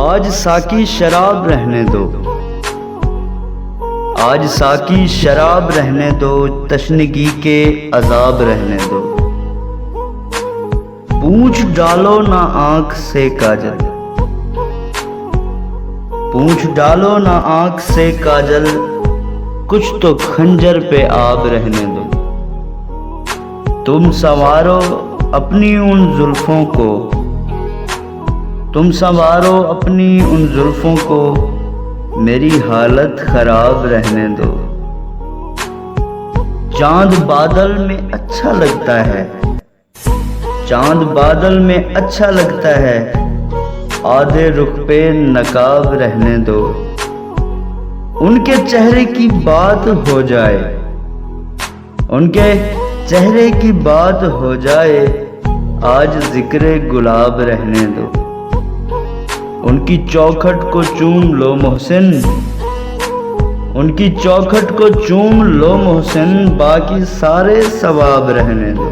आज साकी शराब रहने दो, आज साकी शराब रहने दो, तशनगी के अजाब रहने दो। पूंछ डालो ना आंख से काजल, पूंछ डालो ना आंख से काजल, कुछ तो खंजर पे आब रहने दो। तुम संवारो अपनी उन जुल्फों को, तुम संवारो अपनी उन जुल्फों को, मेरी हालत खराब रहने दो। चांद बादल में अच्छा लगता है, चांद बादल में अच्छा लगता है, आधे रुख पे नकाब रहने दो। उनके चेहरे की बात हो जाए, उनके चेहरे की बात हो जाए, आज जिक्रे गुलाब रहने दो। उनकी चौखट को चूम लो मोहसिन, उनकी चौखट को चूम लो मोहसिन, बाकी सारे सवाब रहने दो।